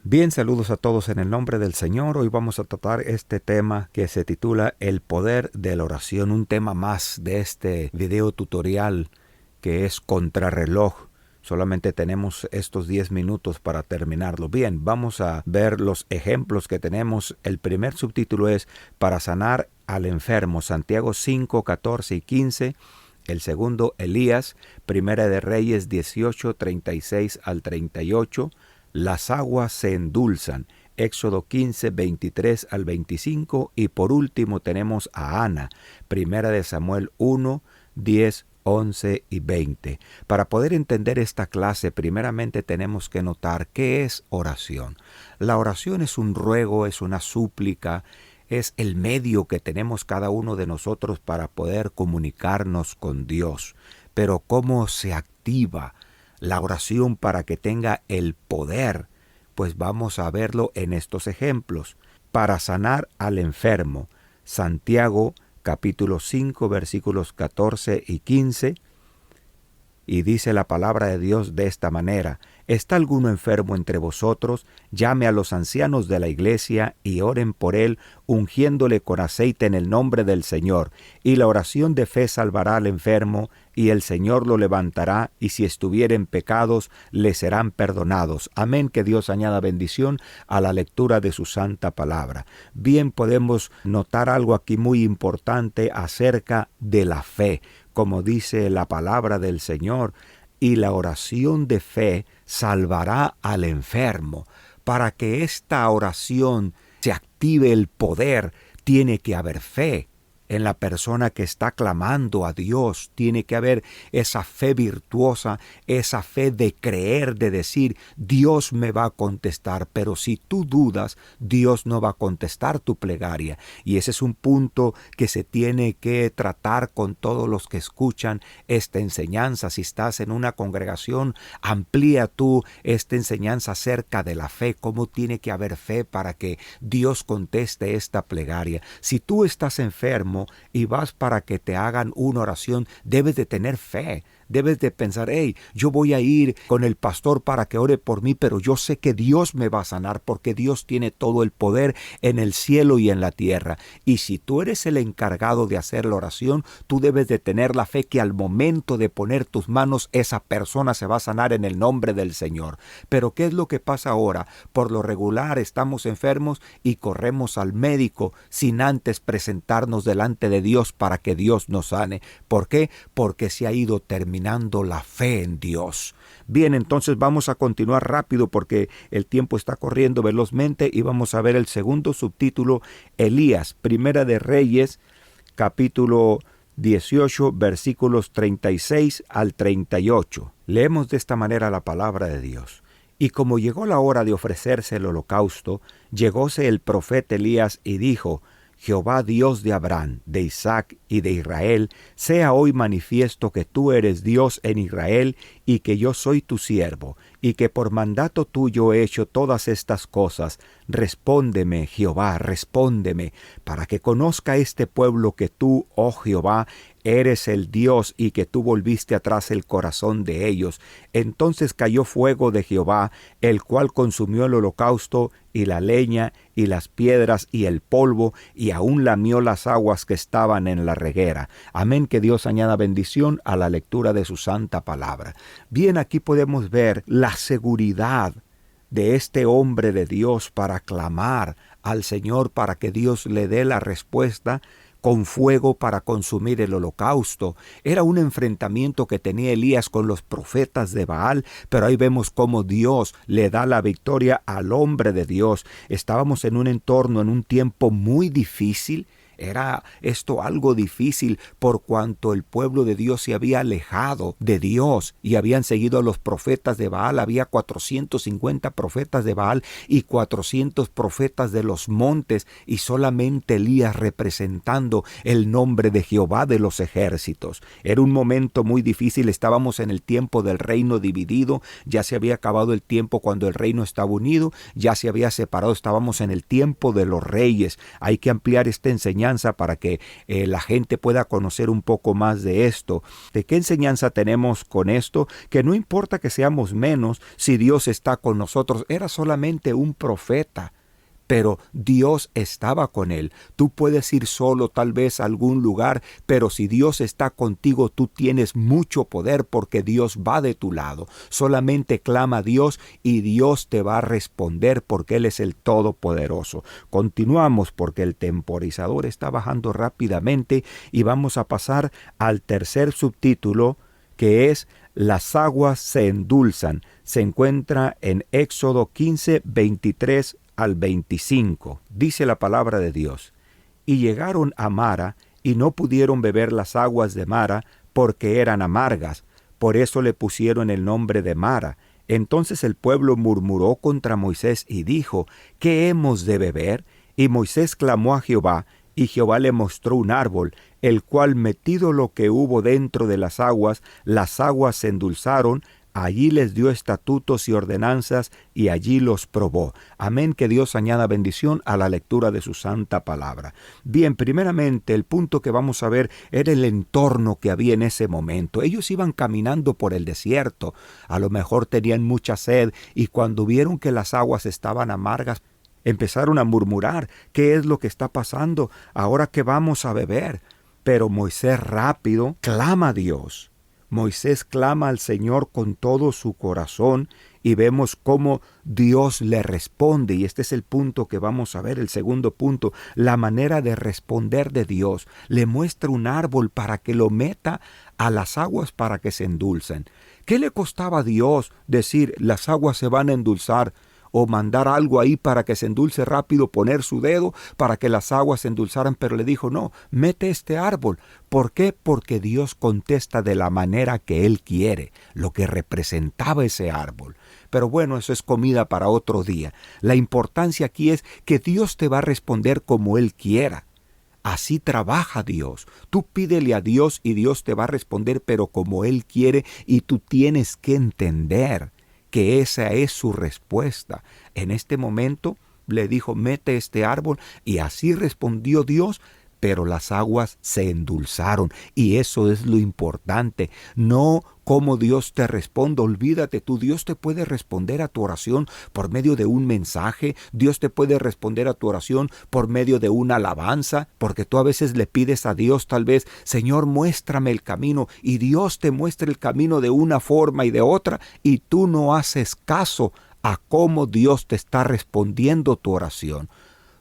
Bien, saludos a todos en el nombre del Señor. Hoy vamos a tratar este tema que se titula El poder de la oración, un tema más de este video tutorial que es contrarreloj. Solamente tenemos estos 10 minutos para terminarlo. Bien, vamos a ver los ejemplos que tenemos. El primer subtítulo es Para sanar al enfermo, Santiago 5, 14 y 15. El segundo, Elías, Primera de Reyes 18, 36 al 38. Las aguas se endulzan, Éxodo 15, 23 al 25. Y por último tenemos a Ana, Primera de Samuel 1, 10, 11 y 20. Para poder entender esta clase, primeramente tenemos que notar qué es oración. La oración es un ruego, es una súplica, es el medio que tenemos cada uno de nosotros para poder comunicarnos con Dios. Pero ¿cómo se activa la oración para que tenga el poder? Pues vamos a verlo en estos ejemplos. Para sanar al enfermo, Santiago capítulo 5 versículos 14 y 15. Y dice la palabra de Dios de esta manera: ¿Está alguno enfermo entre vosotros? Llame a los ancianos de la iglesia y oren por él, ungiéndole con aceite en el nombre del Señor. Y la oración de fe salvará al enfermo, y el Señor lo levantará, y si estuviere en pecados, le serán perdonados. Amén. Que Dios añada bendición a la lectura de su santa palabra. Bien, podemos notar algo aquí muy importante acerca de la fe. Como dice la palabra del Señor, y la oración de fe salvará al enfermo. Para que esta oración se active el poder, tiene que haber fe. En la persona que está clamando a Dios tiene que haber esa fe virtuosa, esa fe de creer, de decir, Dios me va a contestar. Pero si tú dudas, Dios no va a contestar tu plegaria. Y ese es un punto que se tiene que tratar con todos los que escuchan esta enseñanza. Si estás en una congregación, amplía tú esta enseñanza acerca de la fe, cómo tiene que haber fe para que Dios conteste esta plegaria. Si tú estás enfermo y vas para que te hagan una oración, debes de tener fe. Debes de pensar, yo voy a ir con el pastor para que ore por mí, pero yo sé que Dios me va a sanar porque Dios tiene todo el poder en el cielo y en la tierra. Y si tú eres el encargado de hacer la oración, tú debes de tener la fe que al momento de poner tus manos, esa persona se va a sanar en el nombre del Señor. Pero ¿qué es lo que pasa ahora? Por lo regular estamos enfermos y corremos al médico sin antes presentarnos delante de Dios para que Dios nos sane. ¿Por qué? Porque se ha ido terminando la fe en Dios. Bien, entonces vamos a continuar rápido porque el tiempo está corriendo velozmente y vamos a ver el segundo subtítulo, Elías, Primera de Reyes, capítulo 18, versículos 36 al 38. Leemos de esta manera la palabra de Dios. Y como llegó la hora de ofrecerse el holocausto, llegóse el profeta Elías y dijo: Jehová Dios de Abraham, de Isaac y de Israel, sea hoy manifiesto que tú eres Dios en Israel y que yo soy tu siervo, y que por mandato tuyo he hecho todas estas cosas. Respóndeme, Jehová, respóndeme, para que conozca este pueblo que tú, oh Jehová, eres el Dios y que tú volviste atrás el corazón de ellos. Entonces cayó fuego de Jehová, el cual consumió el holocausto y la leña y las piedras y el polvo, y aún lamió las aguas que estaban en la reguera. Amén. Que Dios añada bendición a la lectura de su santa palabra. Bien, aquí podemos ver la seguridad de este hombre de Dios para clamar al Señor para que Dios le dé la respuesta con fuego para consumir el holocausto. Era un enfrentamiento que tenía Elías con los profetas de Baal, pero ahí vemos cómo Dios le da la victoria al hombre de Dios. Estábamos en un entorno, en un tiempo muy difícil. Era esto algo difícil por cuanto el pueblo de Dios se había alejado de Dios y habían seguido a los profetas de Baal. Había 450 profetas de Baal y 400 profetas de los montes, y solamente Elías representando el nombre de Jehová de los ejércitos. Era un momento muy difícil. Estábamos en el tiempo del reino dividido. Ya se había acabado el tiempo cuando el reino estaba unido, ya se había separado. Estábamos en el tiempo de los reyes. Hay que ampliar esta enseñanza para que la gente pueda conocer un poco más de esto. ¿De qué enseñanza tenemos con esto? Que no importa que seamos menos, si Dios está con nosotros. Era solamente un profeta, pero Dios estaba con él. Tú puedes ir solo tal vez a algún lugar, pero si Dios está contigo, tú tienes mucho poder porque Dios va de tu lado. Solamente clama a Dios y Dios te va a responder porque Él es el Todopoderoso. Continuamos porque el temporizador está bajando rápidamente y vamos a pasar al tercer subtítulo, que es Las aguas se endulzan. Se encuentra en Éxodo 15, 23 al 25. Dice la palabra de Dios: Y llegaron a Mara, y no pudieron beber las aguas de Mara, porque eran amargas. Por eso le pusieron el nombre de Mara. Entonces el pueblo murmuró contra Moisés y dijo: ¿Qué hemos de beber? Y Moisés clamó a Jehová, y Jehová le mostró un árbol, el cual, metido lo que hubo dentro de las aguas se endulzaron. Allí les dio estatutos y ordenanzas, y allí los probó. Amén, que Dios añada bendición a la lectura de su santa palabra. Bien, primeramente, el punto que vamos a ver era el entorno que había en ese momento. Ellos iban caminando por el desierto, a lo mejor tenían mucha sed, y cuando vieron que las aguas estaban amargas, empezaron a murmurar: ¿qué es lo que está pasando? ¿Ahora qué vamos a beber? Pero Moisés rápido clama a Dios. Moisés clama al Señor con todo su corazón y vemos cómo Dios le responde. Y este es el punto que vamos a ver, el segundo punto, la manera de responder de Dios. Le muestra un árbol para que lo meta a las aguas para que se endulcen. ¿Qué le costaba a Dios decir las aguas se van a endulzar? O mandar algo ahí para que se endulce rápido, poner su dedo para que las aguas se endulzaran, pero le dijo: no, mete este árbol. ¿Por qué? Porque Dios contesta de la manera que Él quiere, lo que representaba ese árbol. Pero bueno, eso es comida para otro día. La importancia aquí es que Dios te va a responder como Él quiera. Así trabaja Dios. Tú pídele a Dios y Dios te va a responder, pero como Él quiere, y tú tienes que entender que esa es su respuesta. En este momento le dijo: mete este árbol, y así respondió Dios, pero las aguas se endulzaron, y eso es lo importante, no cómo Dios te responde. Olvídate tú, Dios te puede responder a tu oración por medio de un mensaje, Dios te puede responder a tu oración por medio de una alabanza, porque tú a veces le pides a Dios tal vez: Señor, muéstrame el camino, y Dios te muestra el camino de una forma y de otra, y tú no haces caso a cómo Dios te está respondiendo tu oración.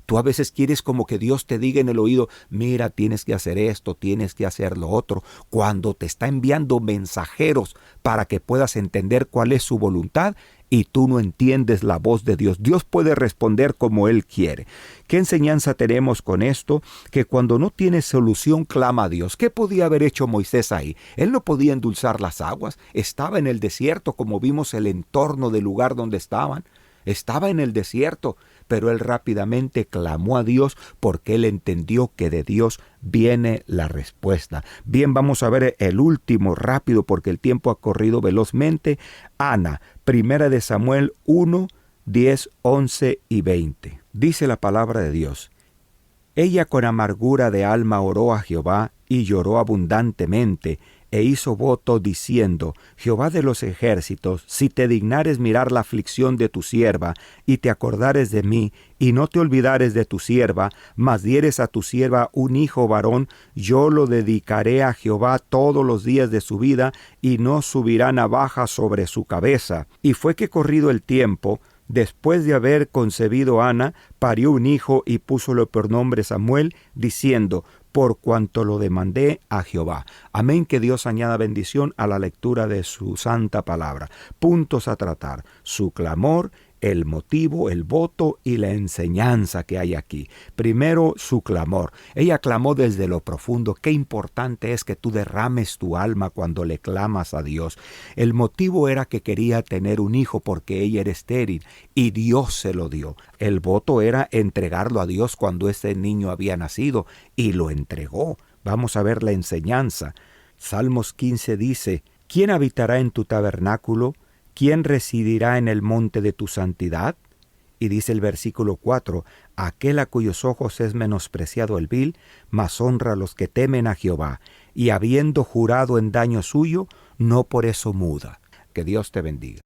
Tú a veces quieres como que Dios te diga en el oído: mira, tienes que hacer esto, tienes que hacer lo otro, cuando te está enviando mensajeros para que puedas entender cuál es su voluntad, y tú no entiendes la voz de Dios. Dios puede responder como Él quiere. ¿Qué enseñanza tenemos con esto? Que cuando no tienes solución, clama a Dios. ¿Qué podía haber hecho Moisés ahí? Él no podía endulzar las aguas. Estaba en el desierto, como vimos el entorno del lugar donde estaban. Estaba en el desierto, pero él rápidamente clamó a Dios porque él entendió que de Dios viene la respuesta. Bien, vamos a ver el último rápido porque el tiempo ha corrido velozmente. Ana, 1 Samuel 1, 10, 11 y 20. Dice la palabra de Dios: Ella con amargura de alma oró a Jehová y lloró abundantemente, e hizo voto diciendo: Jehová de los ejércitos, si te dignares mirar la aflicción de tu sierva, y te acordares de mí, y no te olvidares de tu sierva, mas dieres a tu sierva un hijo varón, yo lo dedicaré a Jehová todos los días de su vida, y no subirá navaja sobre su cabeza. Y fue que corrido el tiempo, después de haber concebido Ana, parió un hijo y púsolo por nombre Samuel, diciendo: por cuanto lo demandé a Jehová. Amén, que Dios añada bendición a la lectura de su santa palabra. Puntos a tratar: su clamor, el motivo, el voto y la enseñanza que hay aquí. Primero, su clamor. Ella clamó desde lo profundo. Qué importante es que tú derrames tu alma cuando le clamas a Dios. El motivo era que quería tener un hijo porque ella era estéril y Dios se lo dio. El voto era entregarlo a Dios cuando ese niño había nacido y lo entregó. Vamos a ver la enseñanza. Salmos 15 dice: ¿Quién habitará en tu tabernáculo? ¿Quién residirá en el monte de tu santidad? Y dice el versículo 4, aquel a cuyos ojos es menospreciado el vil, mas honra a los que temen a Jehová, y habiendo jurado en daño suyo, no por eso muda. Que Dios te bendiga.